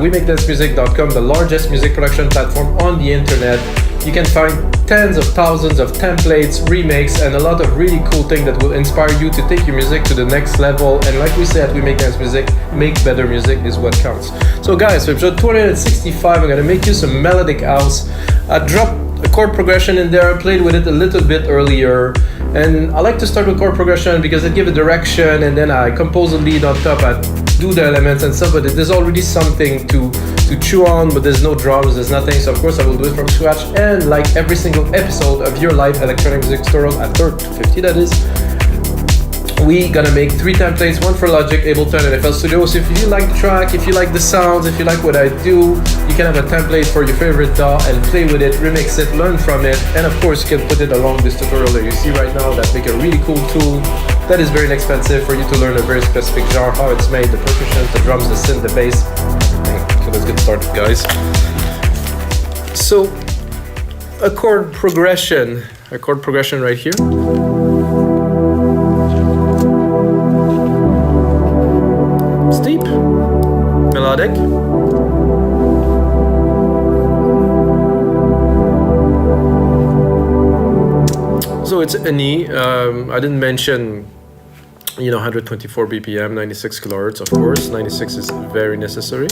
WeMakeDanceMusic.com, the largest music production platform on the internet. You can find tens of thousands of templates, remakes, and a lot of really cool things that will inspire you to take your music to the next level. And like we say at We Make Dance Music, make better music is what counts. So guys, for episode 265, I'm gonna make you some melodic house. I dropped a chord progression in there, I played with it a little bit earlier. And I like to start with chord progression because it gives a direction, and then I compose a lead on top, I do the elements and stuff, but there's already something to chew on, but there's no drums, there's nothing, so of course I will do it from scratch. And like every single episode of your live electronic music tutorial at 250, that is, we gonna make 3 templates, one for Logic, Ableton, and FL Studio. So if you like the track, if you like the sounds, if you like what I do, you can have a template for your favorite DAW and play with it, remix it, learn from it, and of course you can put it along this tutorial that you see right now that make a really cool tool that is very inexpensive for you to learn a very specific genre, how it's made, the percussion, the drums, the synth, the bass. So let's get started, guys. So a chord progression right here. Steep, melodic. So it's an E. I didn't mention, 124 BPM, 96 kilohertz, of course. 96 is very necessary.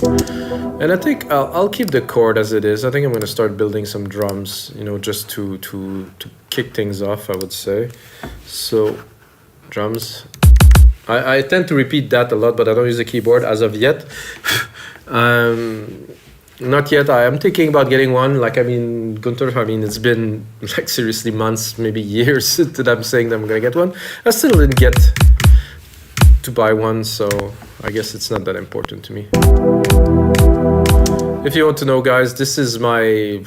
And I think I'll keep the chord as it is. I think I'm going to start building some drums, just to kick things off, I would say. So, drums. I tend to repeat that a lot, but I don't use the keyboard as of yet. Not yet. I am thinking about getting one. Gunther, it's been seriously months, maybe years that I'm saying that I'm gonna get one. I still didn't get to buy one, so I guess it's not that important to me. If you want to know, guys, this is I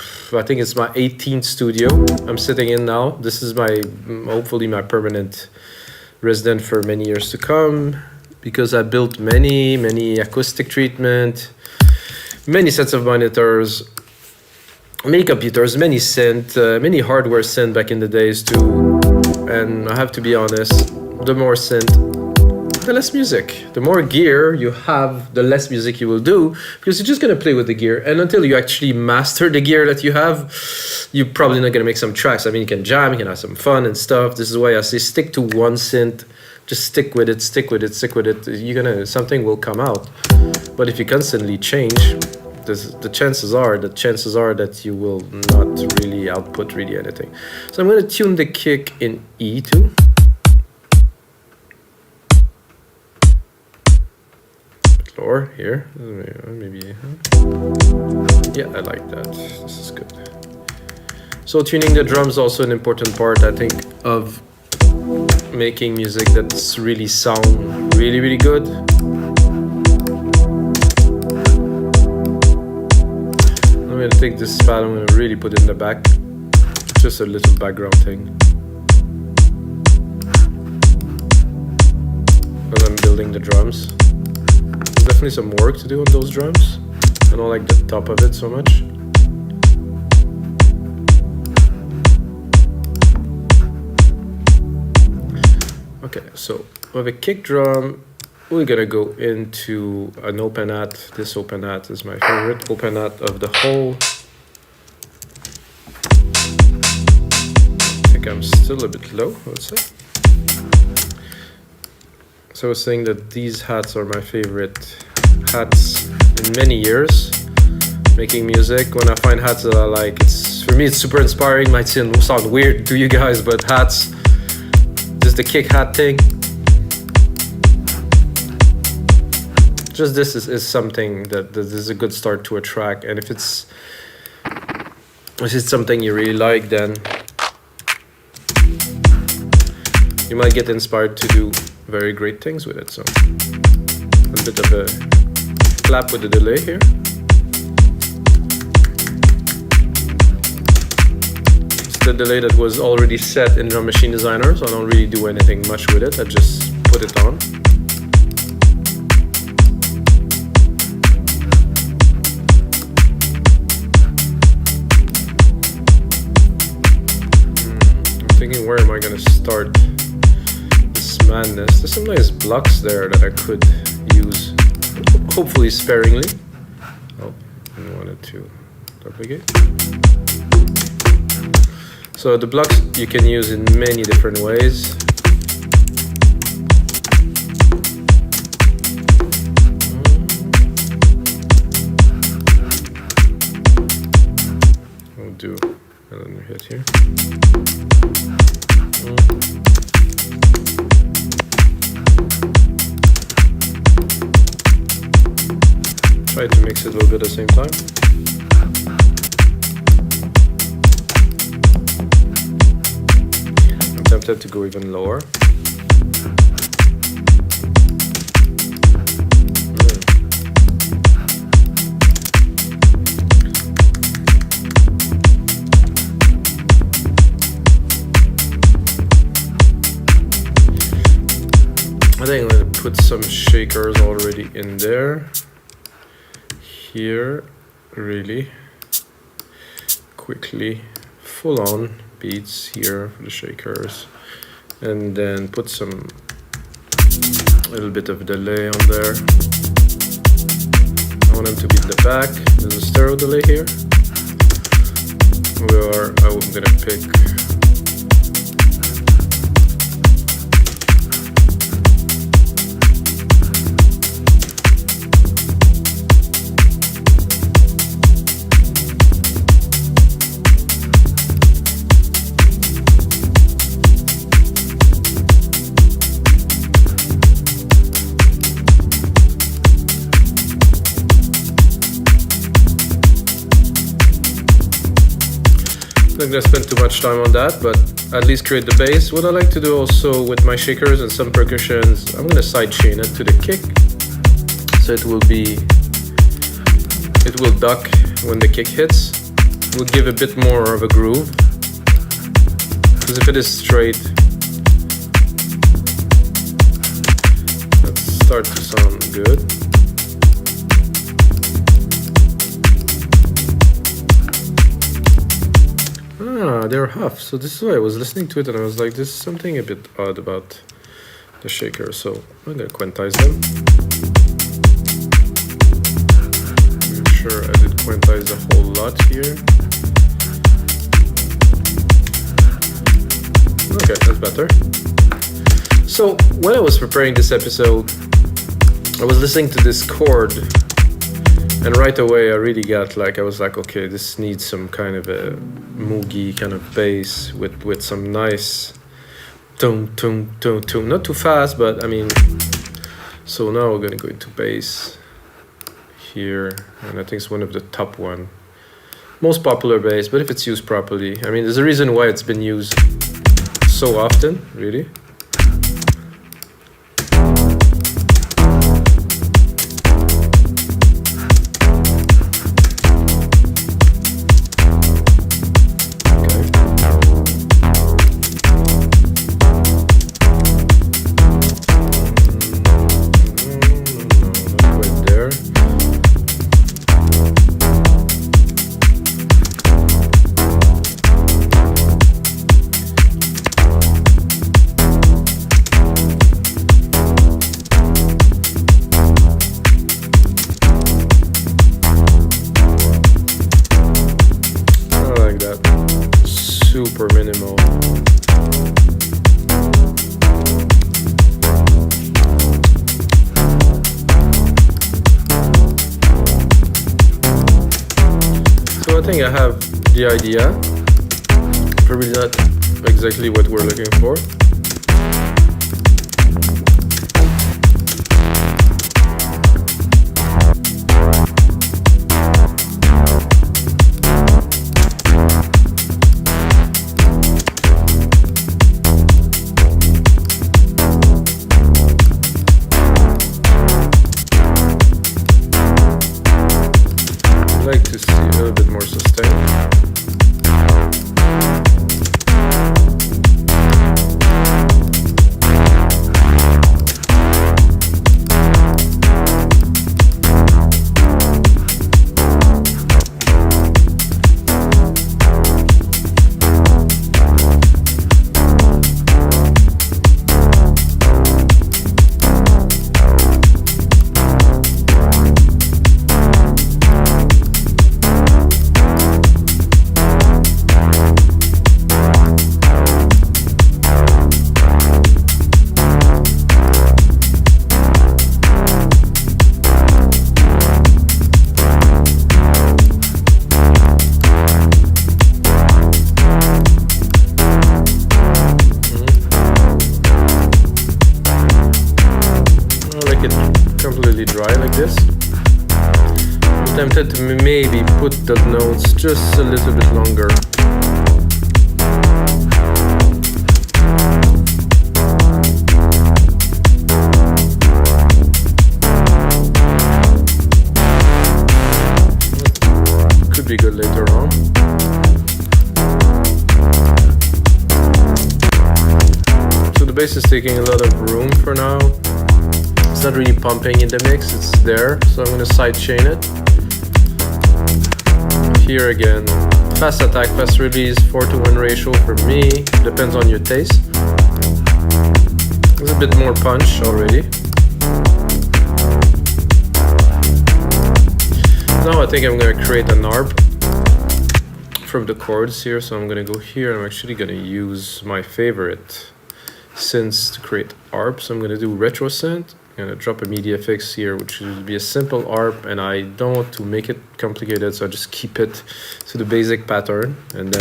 think it's my 18th studio I'm sitting in now. This is hopefully my permanent resident for many years to come, because I built many acoustic treatment, many sets of monitors, many computers, many synth, many hardware synth back in the days too. And I have to be honest, the more synth, the less music. The more gear you have, the less music you will do, because you're just gonna play with the gear. And until you actually master the gear that you have, you're probably not gonna make some tracks. You can jam, you can have some fun and stuff. This is why I say stick to one synth. Just stick with it. Something will come out. But if you constantly change, the chances are that you will not really output anything. So I'm going to tune the kick in E too. Lower here, maybe. Yeah, I like that. This is good. So tuning the drums is also an important part, I think, of making music that's really sound really good. I'm gonna take this pad, I'm gonna really put it in the back. Just a little background thing. As I'm building the drums. There's definitely some work to do on those drums. I don't like the top of it so much. Okay, so with a kick drum, we're gonna go into an open hat. This open hat is my favorite open hat of the whole. I think I'm still a bit low, I would say. So I was saying that these hats are my favorite hats in many years. Making music, when I find hats that I like, for me it's super inspiring. Might sound weird to you guys, but hats, just the kick hat thing. Just this is something that is a good start to a track, and if it's something you really like, then you might get inspired to do very great things with it. So a bit of a clap with the delay here. It's the delay that was already set in Drum Machine Designer, so I don't really do anything much with it. I just put it on. Where am I going to start this madness? There's some nice blocks there that I could use, hopefully sparingly. to duplicate. So the blocks you can use in many different ways. We'll do another hit here. Try to mix it a little bit at the same time. I'm tempted to go even lower. I think I'm going to put some shakers already in there. Here, really quickly, full on beats here for the shakers, and then put some little bit of delay on there. I want them to be in the back. There's a stereo delay here, where I'm gonna pick I'm not gonna spend too much time on that, but at least create the bass. What I like to do also with my shakers and some percussions, I'm gonna side chain it to the kick, so it will duck when the kick hits. It will give a bit more of a groove, because if it is straight, let's start to sound good. Ah, they're half. So this is why I was listening to it and I was like, there's something a bit odd about the shaker. So I'm gonna quantize them. Make sure I did quantize a whole lot here. Okay, that's better. So when I was preparing this episode, I was listening to this chord, and right away I really got like, I was like, okay, this needs some kind of a moogie kind of bass with some nice tone, not too fast, but I mean, so now we're gonna go into bass here, and I think it's one of the top one, most popular bass, but if it's used properly, I mean, there's a reason why it's been used so often, really. Super minimal. So I think I have the idea. Probably not exactly what we're looking for. Like to see a little bit more sustain. Tempted to maybe put the notes just a little bit longer. Could be good later on. So the bass is taking a lot of room for now. It's not really pumping in the mix, it's there, so I'm going to sidechain it. Here again, fast attack, fast release, 4:1 ratio for me, depends on your taste. There's a bit more punch already. Now I think I'm going to create an ARP from the chords here, so I'm going to go here. I'm actually going to use my favorite synths to create ARP, so I'm going to do Restro Synth. I'm going to drop a media fix here, which would be a simple ARP, and I don't want to make it complicated, so I just keep it to the basic pattern, and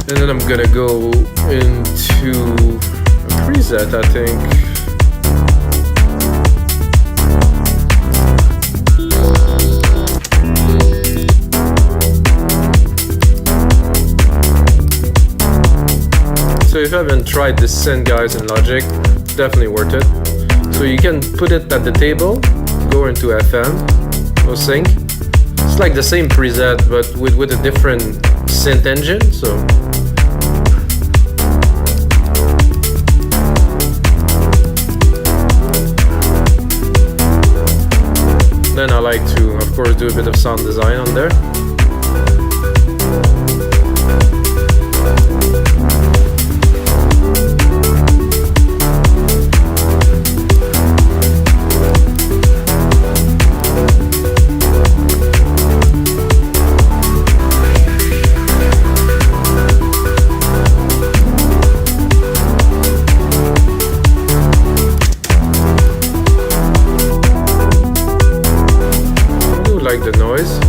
then I'm going to go into a preset, I think. So if you haven't tried this synth, guys, in Logic, definitely worth it. So you can put it at the table, go into FM, go sync. It's like the same preset, but with a different synth engine. So then I like to, of course, do a bit of sound design on there. Like the noise.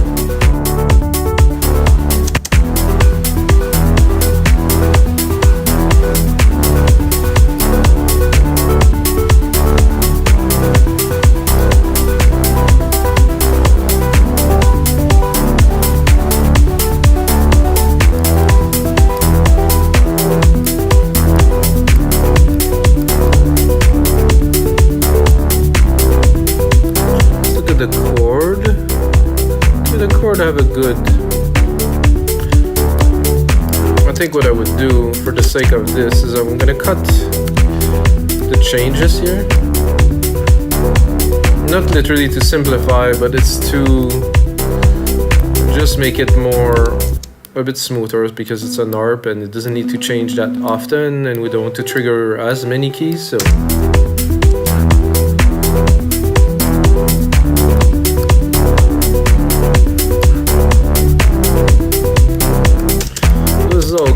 Look at the chord. The chord have a good. I think what I would do for the sake of this is I'm gonna cut the changes here. Not literally to simplify, but it's to just make it a bit smoother, because it's an ARP and it doesn't need to change that often, and we don't want to trigger as many keys. So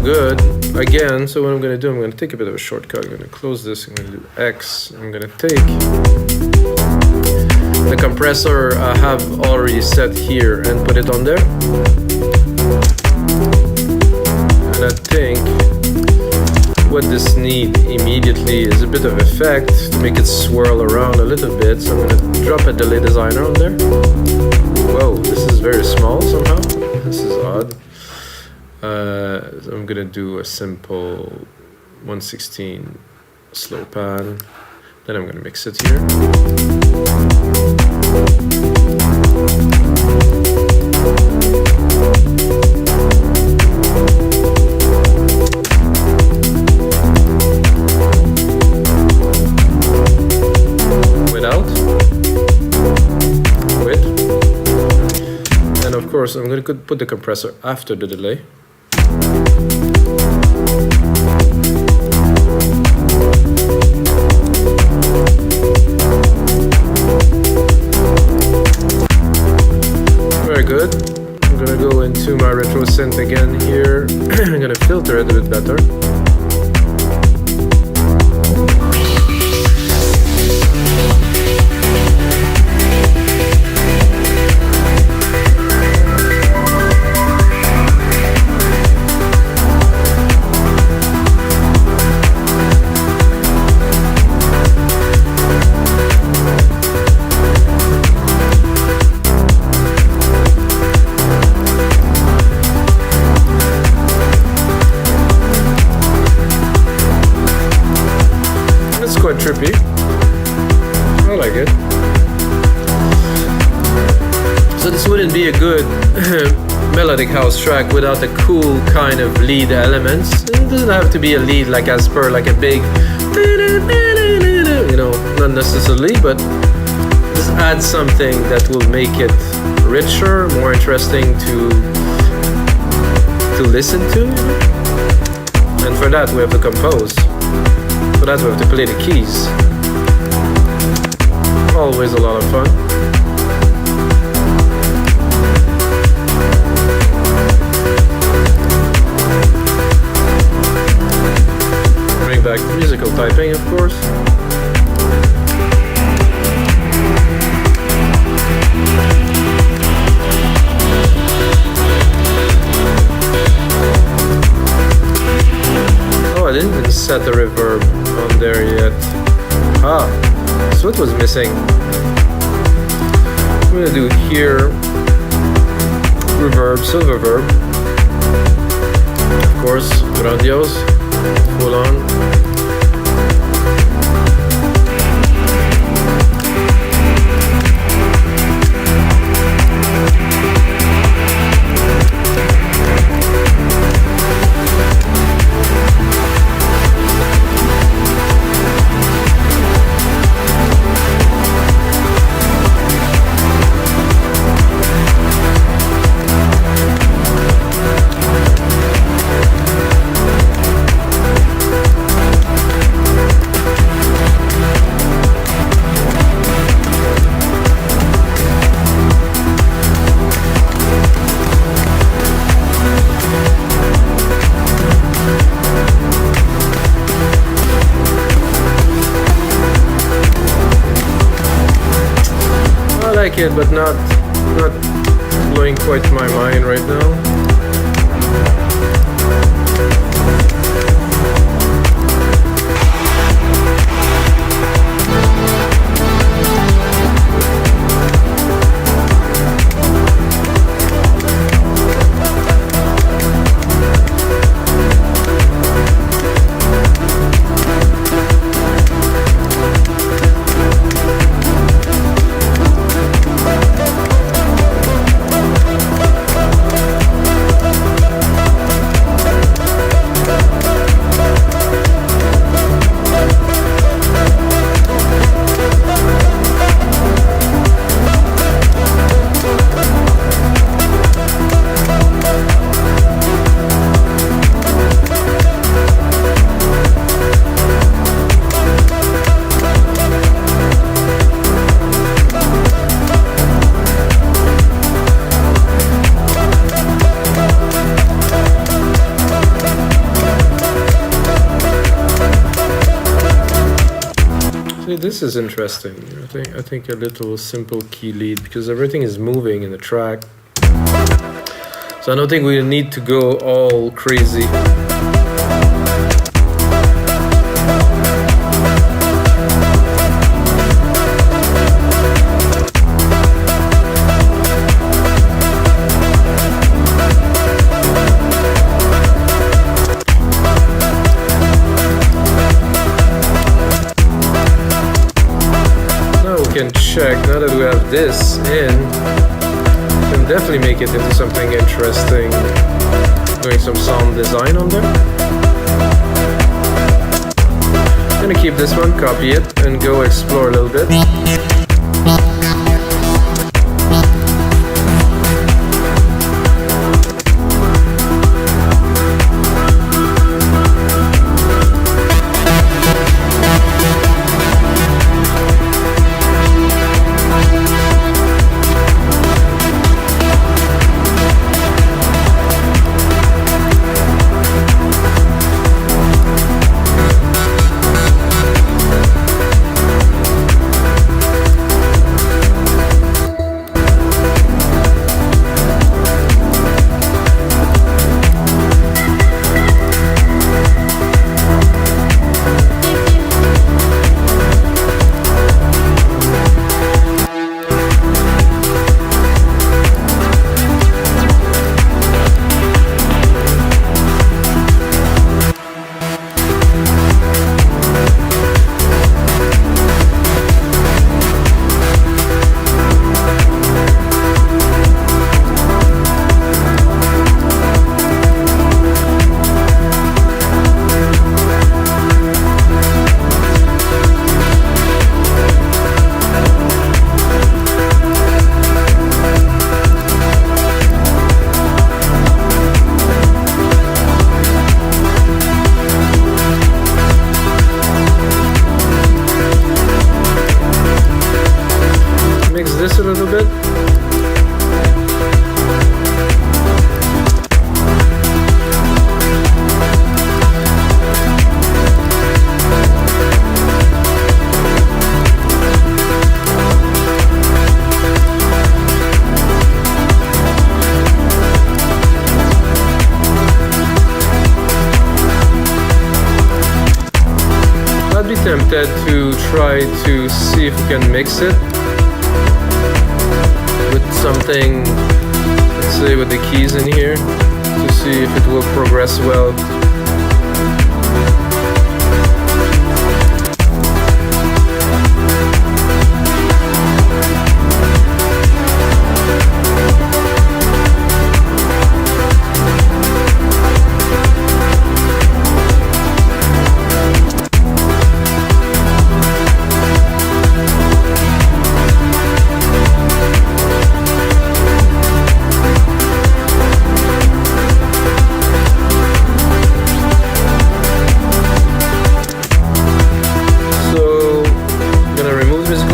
good again. So what I'm going to do, I'm going to take a bit of a shortcut. I'm going to close this. I'm going to do X. I'm going to take the compressor I have already set here and put it on there. And I think what this needs immediately is a bit of effect to make it swirl around a little bit. So I'm going to drop a delay designer on there. Whoa, this is very small somehow. This is odd. So I'm gonna do a simple 1/16 slow pan. Then I'm gonna mix it here. Without. With. And of course, I'm gonna put the compressor after the delay. Very good. I'm gonna go into my Restro Synth again here. I'm gonna filter it a bit better. like it. So this wouldn't be a good melodic house track without the cool kind of lead elements. It doesn't have to be a lead like as per like a big, you know, not necessarily, but just add something that will make it richer, more interesting to listen to. And for that we have to compose. For that we have to play the keys. Always a lot of fun. Bring back musical typing, of course. Oh, I didn't even set the reverb on there yet. Ah, that's what was missing. I'm gonna do here reverb, silver verb. Of course, grandiose, full on. I like it, but not blowing quite my mind right now. This is interesting. I think a little simple key lead because everything is moving in the track. So I don't think we need to go all crazy. Check, now that we have this in, we can definitely make it into something interesting, doing some sound design on there. I'm gonna keep this one, copy it, and go explore a little bit. it a little bit. Tempted to try to see if we can mix it with something, let's say with the keys in here, to see if it will progress well.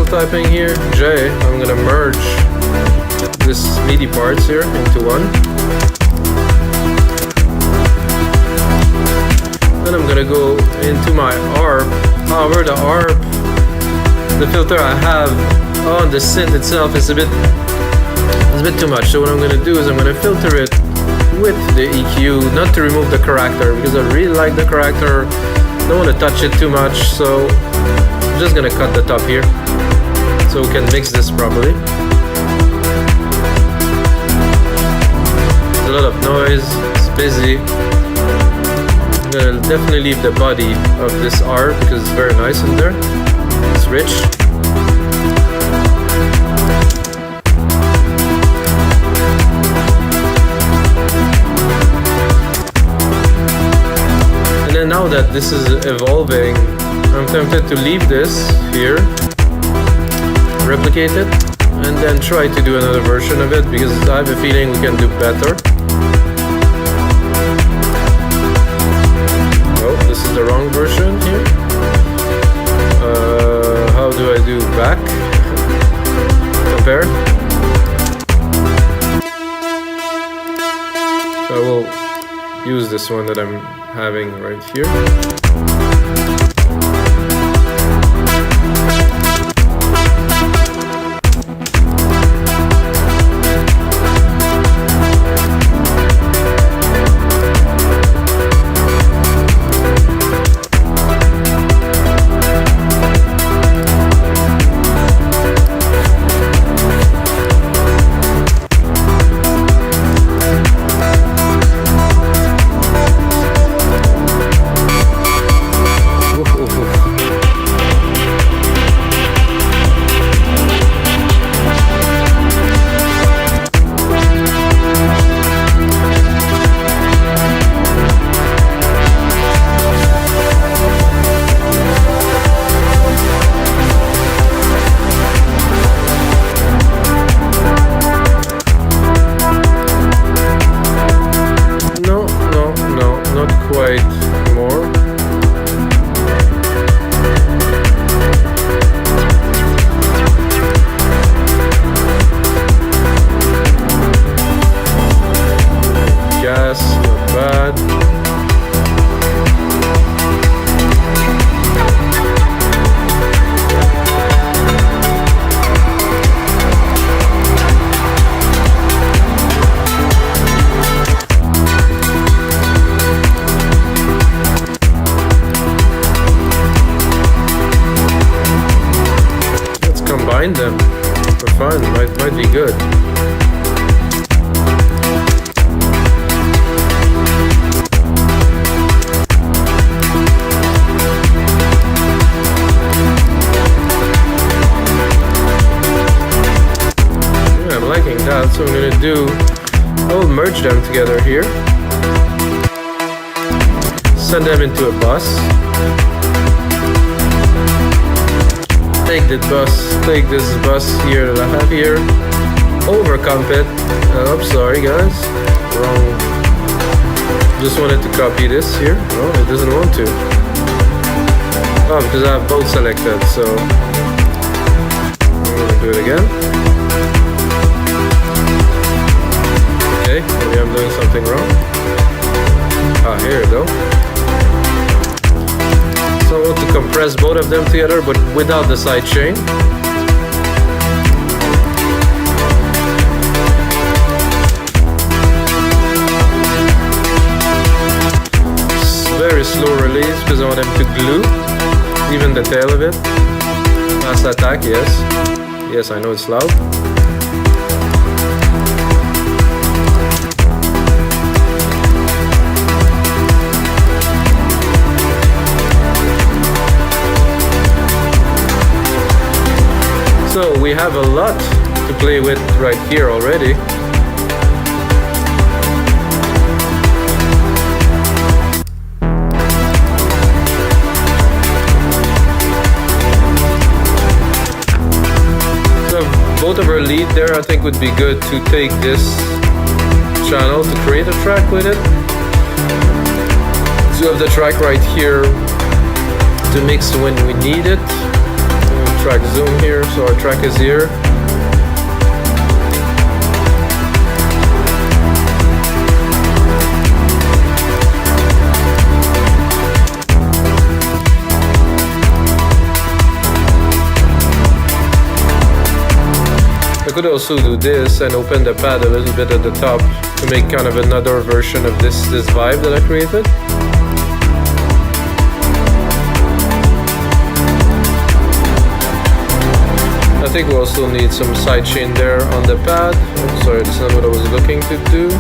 Typing here, J, I'm gonna merge this MIDI parts here into one. Then I'm gonna go into my ARP. However, the ARP, the filter I have on the synth itself is a bit too much. So what I'm gonna do is I'm gonna filter it with the EQ, not to remove the character, because I really like the character. Don't want to touch it too much, so I'm just gonna cut the top here, so we can mix this properly. There's a lot of noise, it's busy. I'm gonna definitely leave the body of this art because it's very nice in there. It's rich. And then now that this is evolving, I'm tempted to leave this here, replicate it, and then try to do another version of it because I have a feeling we can do better. Oh, this is the wrong version here. How do I do back? Compare. So I will use this one that I'm having right here. Them for fun might be good. Yeah, I'm liking that, so I'm gonna do, I'll merge them together here, send them into a bus. Take this bus here that I have here, overcomp it. Oops, sorry guys, wrong. Just wanted to copy this here. No, it doesn't want to. Oh, because I have both selected, so I'm gonna do it again. both of them together, but without the sidechain. Very slow release because I want them to glue, even the tail of it. Fast attack, yes. Yes, I know it's loud. So we have a lot to play with right here already. Both of our lead there, I think would be good to take this channel to create a track with it. So you have the track right here to mix when we need it. Track zoom here, so our track is here. I could also do this and open the pad a little bit at the top to make kind of another version of this vibe that I created. I think we also need some sidechain there on the pad. Oh, sorry, this is not what I was looking to do.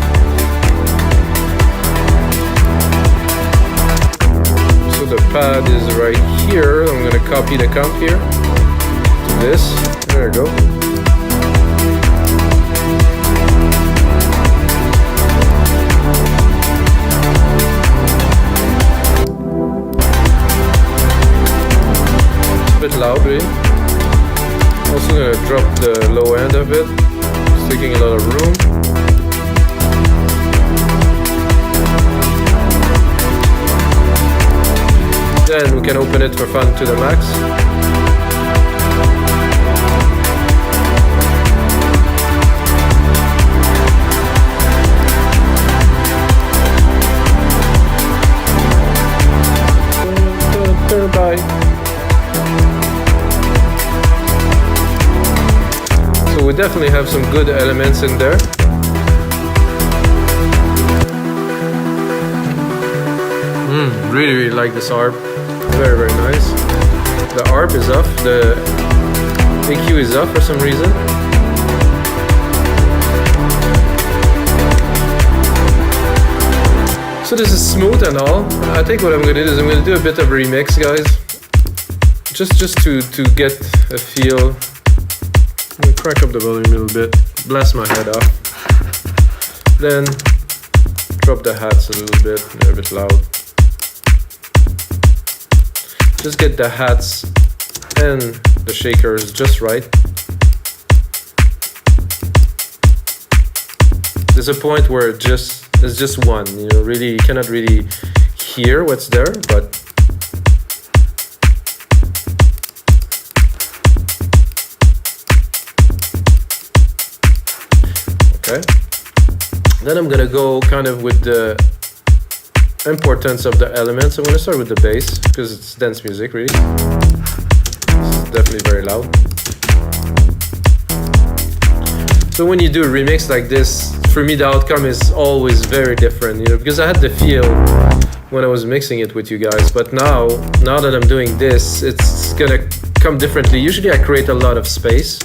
So the pad is right here. I'm gonna copy the comp here to this. There we go. Loud, really. Also gonna drop the low end of it. It's taking a lot of room. Then we can open it for fun to the max. Bye. We definitely have some good elements in there. Really like this ARP. Very nice. The ARP is off. The EQ is off for some reason. So this is smooth and all. I think what I'm gonna do is I'm gonna do a bit of remix, guys. Just to get a feel. I'm gonna crack up the volume a little bit, blast my head off, then drop the hats a little bit, they're a bit loud. Just get the hats and the shakers just right. There's a point where it's just one, really, you cannot really hear what's there, but okay. Then I'm gonna go kind of with the importance of the elements. I'm gonna start with the bass because it's dance music, really. It's definitely very loud. So when you do a remix like this, for me the outcome is always very different, because I had the feel when I was mixing it with you guys, but now that I'm doing this, it's gonna come differently. Usually I create a lot of space.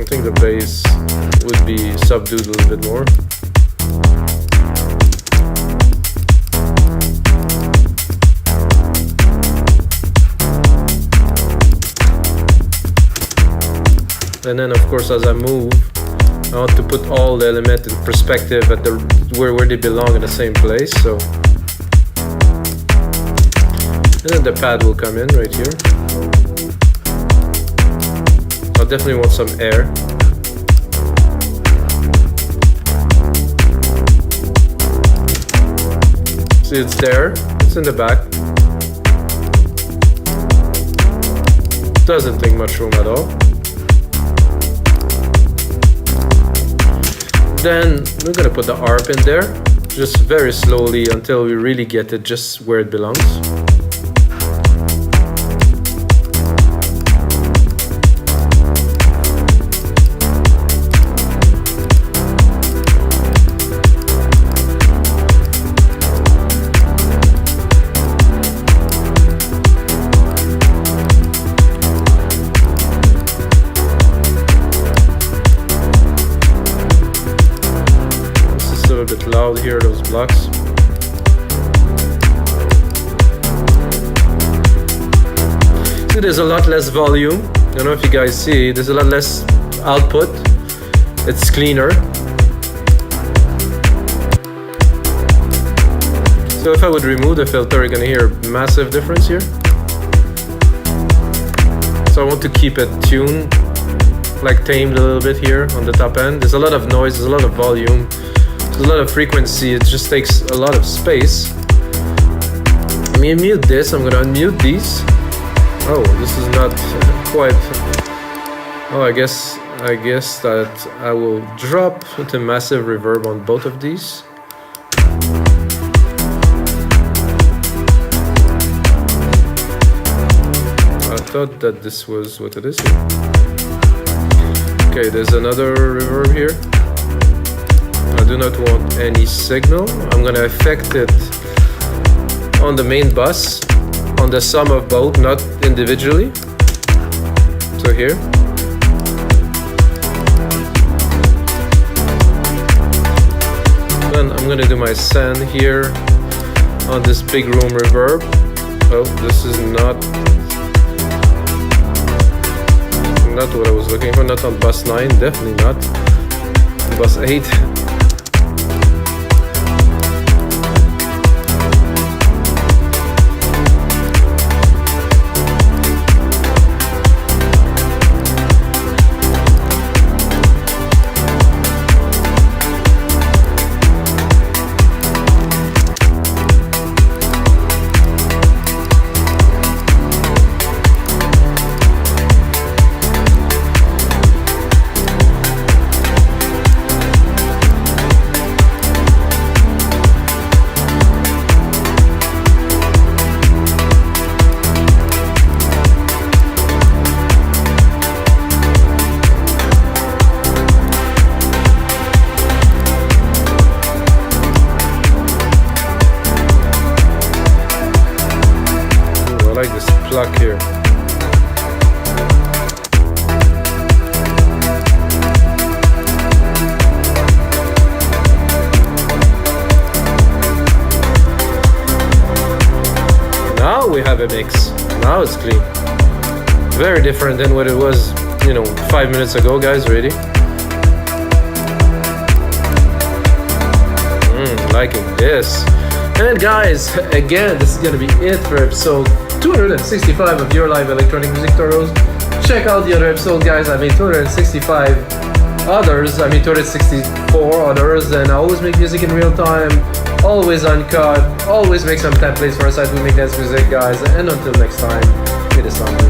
I think the bass would be subdued a little bit more. And then of course as I move, I want to put all the elements in perspective at where they belong in the same place. So, and then the pad will come in right here. I definitely want some air. See, it's there, it's in the back. Doesn't take much room at all. Then we're gonna put the ARP in there, just very slowly until we really get it just where it belongs. A bit loud here, those blocks. See, there's a lot less volume. I don't know if you guys see, there's a lot less output. It's cleaner. So if I would remove the filter, you're gonna hear a massive difference here. So I want to keep it tuned, like tamed a little bit here on the top end. There's a lot of noise, there's a lot of volume. A lot of frequency, it just takes a lot of space. Let me mute this, I'm gonna unmute these. Oh, this is not quite... Oh, I guess that I will drop into massive reverb on both of these. I thought that this was what it is here. Okay, there's another reverb here. I do not want any signal. I'm gonna affect it on the main bus, on the sum of both, not individually. So here. Then I'm gonna do my send here on this big room reverb. Oh, this is not what I was looking for. Not on bus 9, definitely not. Bus 8. I like this pluck here. Now we have a mix. Now it's clean. Very different than what it was, 5 minutes ago, guys. Ready? Liking this. And guys, again, this is gonna be it for episode 265 of your live electronic music tutorials. Check out the other episodes, guys. I made 265 others. I made 264 others, and I always make music in real time, always uncut, always make some templates for a site we make dance music, guys. And until next time, may the sound